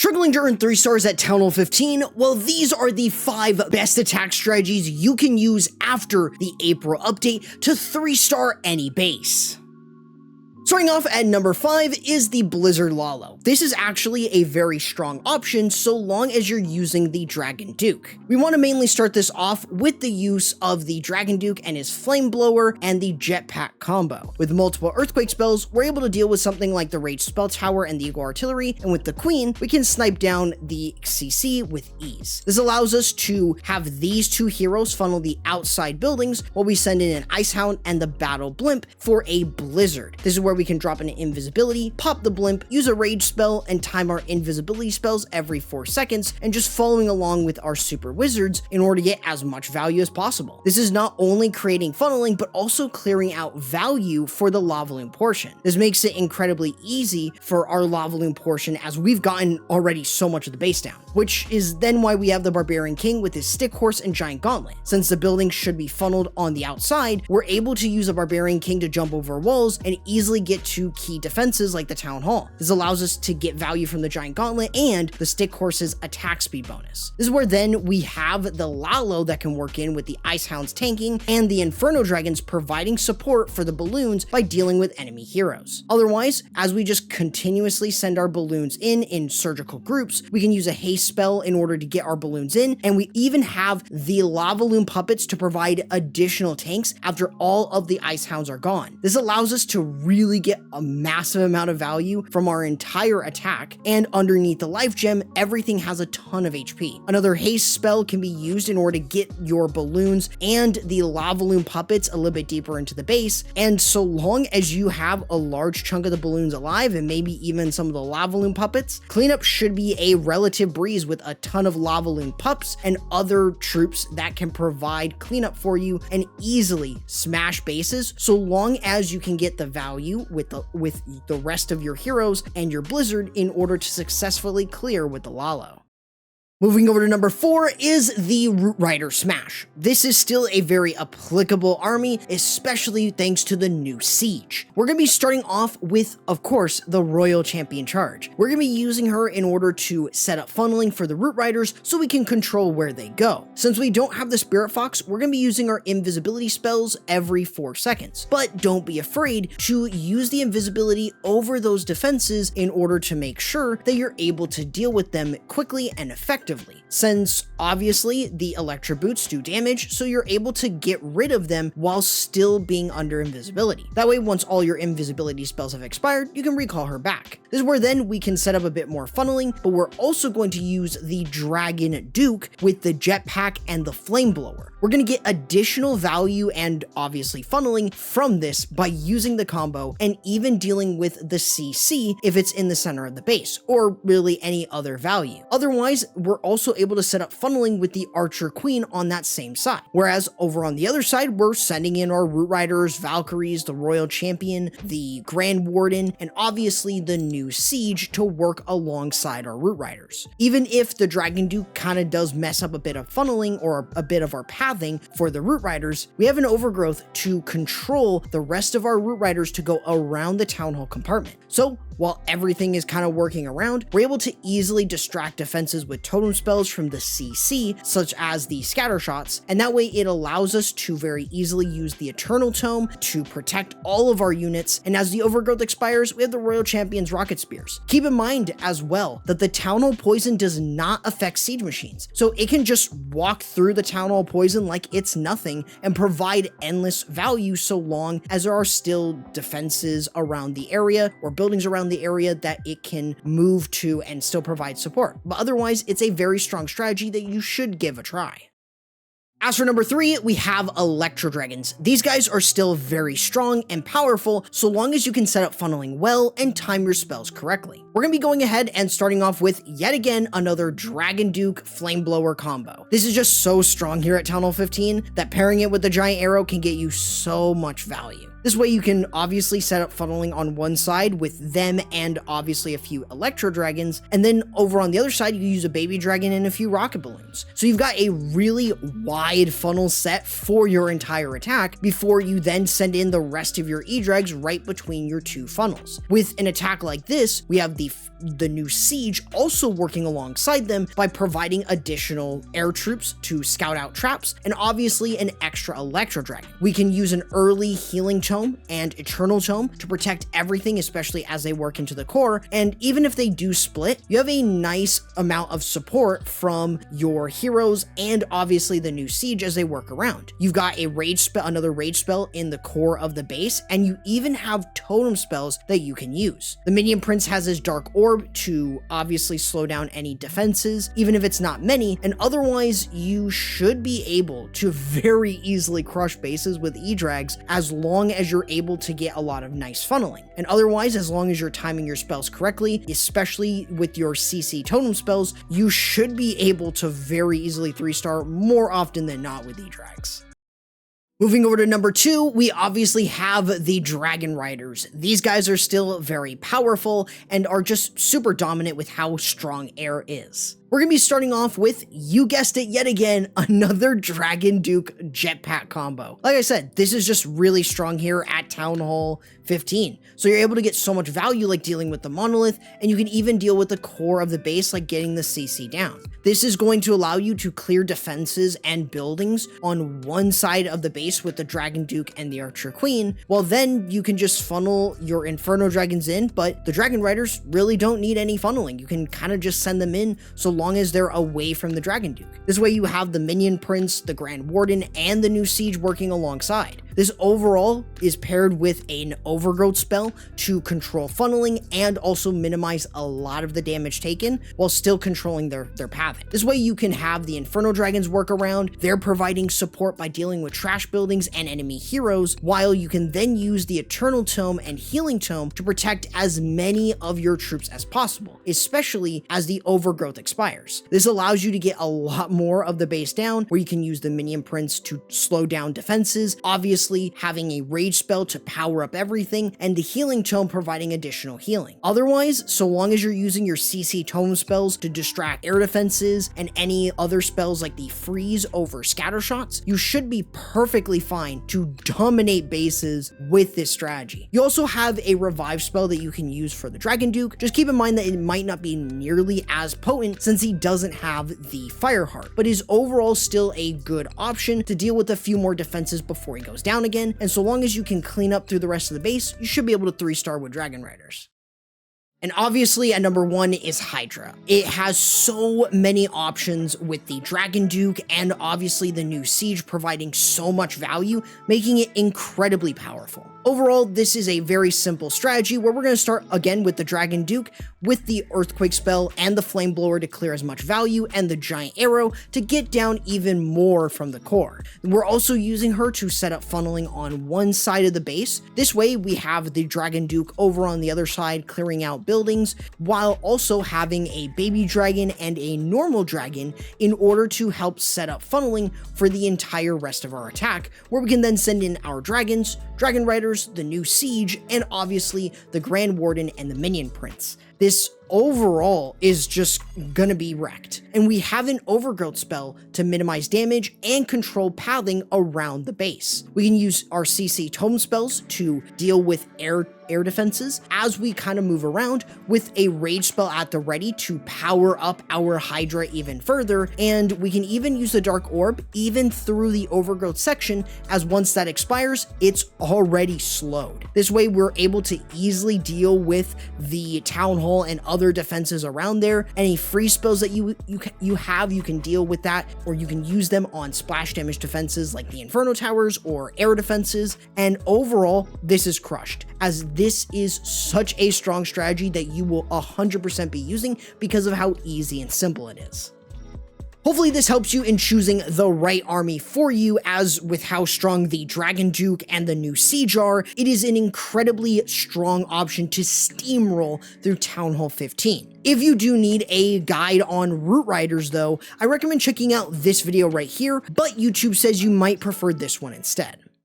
Struggling to earn 3 stars at Town Hall 15? Well, these are the 5 best attack strategies you can use after the April update to 3-star any base. Starting off at number 5 is the Blizzard Lalo. This is actually a very strong option so long as you're using the Dragon Duke. We want to mainly start this off with the use of the Dragon Duke and his Flame Blower and the Jetpack combo. With multiple Earthquake spells, we're able to deal with something like the Rage Spell Tower and the Eagle Artillery, and with the Queen, we can snipe down the CC with ease. This allows us to have these 2 heroes funnel the outside buildings while we send in an Icehound and the Battle Blimp for a Blizzard. This is where we can drop an invisibility, pop the blimp, use a rage spell, and time our invisibility spells every 4 seconds, and just following along with our super wizards in order to get as much value as possible. This is not only creating funneling, but also clearing out value for the Lava Loon portion. This makes it incredibly easy for our Lava Loon portion as we've gotten already so much of the base down, which is then why we have the Barbarian King with his Stick Horse and Giant Gauntlet. Since the building should be funneled on the outside, we're able to use a Barbarian King to jump over walls and easily get to key defenses like the Town Hall. This allows us to get value from the Giant Gauntlet and the Stick Horse's attack speed bonus. This is where then we have the Lalo that can work in with the Icehounds tanking and the Inferno Dragons providing support for the balloons by dealing with enemy heroes. Otherwise, as we just continuously send our balloons in surgical groups, we can use a haste spell in order to get our balloons in, and we even have the Lava Loon puppets to provide additional tanks after all of the Icehounds are gone. This allows us to really get a massive amount of value from our entire attack, and underneath the life gem, everything has a ton of HP. Another haste spell can be used in order to get your balloons and the Lava Loon puppets a little bit deeper into the base, and so long as you have a large chunk of the balloons alive and maybe even some of the Lava Loon puppets, cleanup should be a relative breeze with a ton of Lava Loon pups and other troops that can provide cleanup for you and easily smash bases so long as you can get the value with the rest of your heroes and your Blizzard in order to successfully clear with the Lalo. Moving over to number 4 is the Root Rider Smash. This is still a very applicable army, especially thanks to the new Siege. We're going to be starting off with, of course, the Royal Champion Charge. We're going to be using her in order to set up funneling for the Root Riders so we can control where they go. Since we don't have the Spirit Fox, we're going to be using our invisibility spells every 4 seconds. But don't be afraid to use the invisibility over those defenses in order to make sure that you're able to deal with them quickly and effectively. Since obviously the Electro Boots do damage, so you're able to get rid of them while still being under invisibility. That way, once all your invisibility spells have expired, you can recall her back. This is where then we can set up a bit more funneling, but we're also going to use the Dragon Duke with the Jetpack and the Flame Blower. We're going to get additional value and obviously funneling from this by using the combo and even dealing with the CC if it's in the center of the base, or really any other value. Otherwise, we're also able to set up funneling with the Archer Queen on that same side. Whereas over on the other side, we're sending in our Root Riders, Valkyries, the Royal Champion, the Grand Warden, and obviously the new Siege to work alongside our Root Riders. Even if the Dragon Duke kind of does mess up a bit of funneling or a bit of our pathing for the Root Riders, we have an overgrowth to control the rest of our Root Riders to go around the Town Hall compartment. So while everything is kind of working around, we're able to easily distract defenses with totem spells from the CC, such as the scatter shots, and that way it allows us to very easily use the Eternal Tome to protect all of our units, and as the overgrowth expires, we have the Royal Champion's Rocket Spears. Keep in mind as well that the Town Hall Poison does not affect siege machines, so it can just walk through the Town Hall Poison like it's nothing and provide endless value so long as there are still defenses around the area or buildings around the area that it can move to and still provide support. But otherwise, it's a very strong strategy that you should give a try. As for number 3, we have Electro Dragons. These guys are still very strong and powerful so long as you can set up funneling well and time your spells correctly. We're going to be going ahead and starting off with, yet again, another Dragon Duke Flame Blower combo. This is just so strong here at Town Hall 15 that pairing it with the Giant Arrow can get you so much value. This way you can obviously set up funneling on one side with them and obviously a few Electro Dragons, and then over on the other side you can use a Baby Dragon and a few Rocket Balloons. So you've got a really wide funnel set for your entire attack before you then send in the rest of your Edrags right between your two funnels. With an attack like this, we have the new Siege also working alongside them by providing additional air troops to scout out traps, and obviously an extra Electro Dragon. We can use an early Healing Tome and Eternal Tome to protect everything, especially as they work into the core, and even if they do split, you have a nice amount of support from your heroes and obviously the new Siege as they work around. You've got a rage spell, another rage spell in the core of the base, and you even have totem spells that you can use. The Minion Prince has his Dark Orb to obviously slow down any defenses, even if it's not many, and otherwise you should be able to very easily crush bases with Edrags as long as you're able to get a lot of nice funneling. And otherwise, as long as you're timing your spells correctly, especially with your CC totem spells, you should be able to very easily 3-star more often than not with Edrags. Moving over to number 2, we obviously have the Dragon Riders. These guys are still very powerful and are just super dominant with how strong air is. We're going to be starting off with, you guessed it yet again, another Dragon Duke jetpack combo. Like I said, this is just really strong here at Town Hall 15. So you're able to get so much value like dealing with the monolith, and you can even deal with the core of the base like getting the CC down. This is going to allow you to clear defenses and buildings on one side of the base with the Dragon Duke and the Archer Queen, while then you can just funnel your Inferno Dragons in, but the Dragon Riders really don't need any funneling. You can kind of just send them in so long as they're away from the Dragon Duke. This way you have the Minion Prince, the Grand Warden, and the new Siege working alongside. This overall is paired with an Overgrowth spell to control funneling and also minimize a lot of the damage taken while still controlling their pathing. This way you can have the Inferno Dragons work around. They're providing support by dealing with trash buildings and enemy heroes, while you can then use the Eternal Tome and Healing Tome to protect as many of your troops as possible, especially as the Overgrowth expires. This allows you to get a lot more of the base down, where you can use the Minion Prince to slow down defenses, obviously having a rage spell to power up everything, and the Healing Tome providing additional healing. Otherwise, so long as you're using your CC tome spells to distract air defenses and any other spells like the freeze over scatter shots, you should be perfectly fine to dominate bases with this strategy. You also have a revive spell that you can use for the Dragon Duke. Just keep in mind that it might not be nearly as potent since he doesn't have the Fire Heart, but is overall still a good option to deal with a few more defenses before he goes down again, and so long as you can clean up through the rest of the base, you should be able to 3-star with Dragon Riders. And obviously at number 1 is Hydra. It has so many options with the Dragon Duke and obviously the new Siege providing so much value, making it incredibly powerful. Overall, this is a very simple strategy where we're going to start again with the Dragon Duke with the Earthquake spell and the Flame Blower to clear as much value, and the Giant Arrow to get down even more from the core. We're also using her to set up funneling on one side of the base. This way we have the Dragon Duke over on the other side clearing out buildings, while also having a Baby Dragon and a normal dragon in order to help set up funneling for the entire rest of our attack, where we can then send in our dragons, Dragon Riders, the new Siege, and obviously the Grand Warden and the Minion Prince. This overall is just gonna be wrecked. And we have an Overgrowth spell to minimize damage and control pathing around the base. We can use our CC tome spells to deal with air defenses as we kind of move around, with a rage spell at the ready to power up our Hydra even further, and we can even use the Dark Orb even through the Overgrowth section, as once that expires, it's already slowed. This way we're able to easily deal with the Town Hall and other defenses around there. Any free spells that you can deal with that, or you can use them on splash damage defenses like the Inferno Towers or air defenses, and overall this is crushed, as this is such a strong strategy that you will 100% be using because of how easy and simple it is. Hopefully this helps you in choosing the right army for you, as with how strong the Dragon Duke and the new Siege are, it is an incredibly strong option to steamroll through Town Hall 15. If you do need a guide on Root Riders though, I recommend checking out this video right here, but YouTube says you might prefer this one instead.